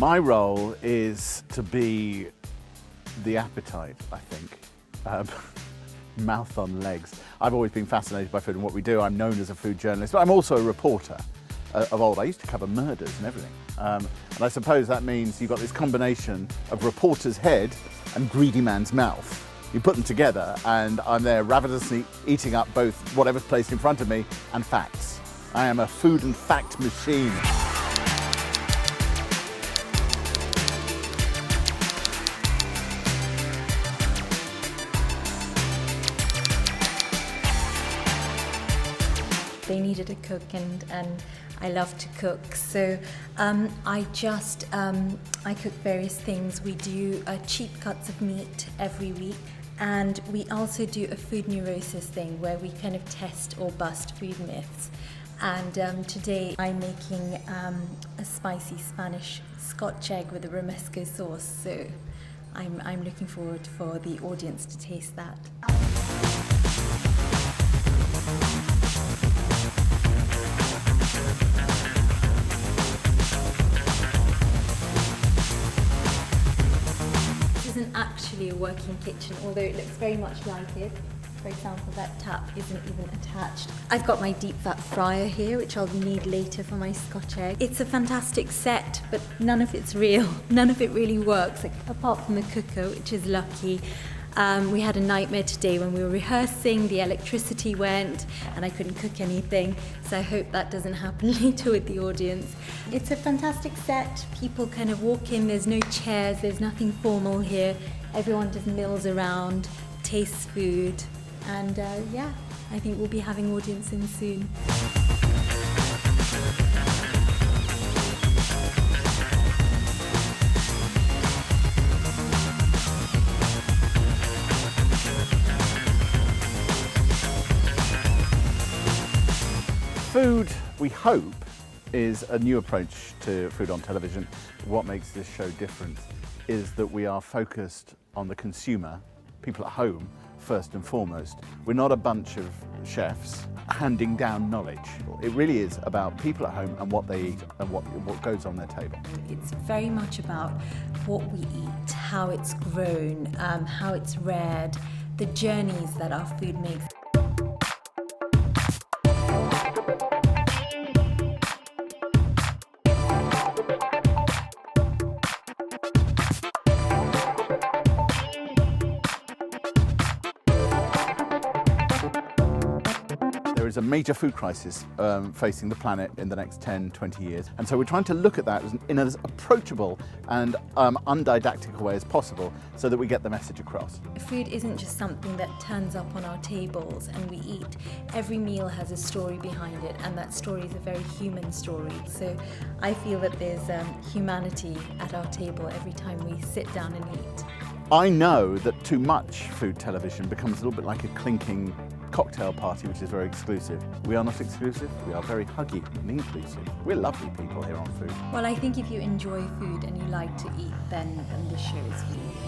My role is to be the appetite, I think. Mouth on legs. I've always been fascinated by food and what we do. I'm known as a food journalist, but I'm also a reporter of old. I used to cover murders and everything. And I suppose that means you've got this combination of reporter's head and greedy man's mouth. You put them together and I'm there ravenously eating up both whatever's placed in front of me and facts. I am a food and fact machine. They needed a cook and I love to cook, so I cook various things. We do cheap cuts of meat every week, and we also do a food neurosis thing where we kind of test or bust food myths. And today I'm making a spicy Spanish Scotch egg with a romesco sauce, so I'm looking forward for the audience to taste that. Isn't actually a working kitchen, although it looks very much like it. For example, that tap isn't even attached. I've got my deep fat fryer here, which I'll need later for my Scotch egg. It's a fantastic set, but none of it's real. None of it really works, like, apart from the cooker, which is lucky. We had a nightmare today when we were rehearsing, the electricity went and I couldn't cook anything, so I hope that doesn't happen later with the audience. It's a fantastic set. People kind of walk in, there's no chairs, there's nothing formal here. Everyone just mills around, tastes food, and yeah, I think we'll be having audience in soon. Food, we hope, is a new approach to food on television. What makes this show different is that we are focused on the consumer, people at home, first and foremost. We're not a bunch of chefs handing down knowledge. It really is about people at home and what they eat and what goes on their table. It's very much about what we eat, how it's grown, how it's reared, the journeys that our food makes. There is a major food crisis facing the planet in the next 10, 20 years. And so we're trying to look at that in as approachable and undidactic a way as possible so that we get the message across. Food isn't just something that turns up on our tables and we eat. Every meal has a story behind it, and that story is a very human story. So I feel that there's humanity at our table every time we sit down and eat. I know that too much food television becomes a little bit like a clinking cocktail party, which is very exclusive. We are not exclusive, we are very huggy and inclusive. We're lovely people here on Food. Well, I think if you enjoy food and you like to eat, then this show is for you.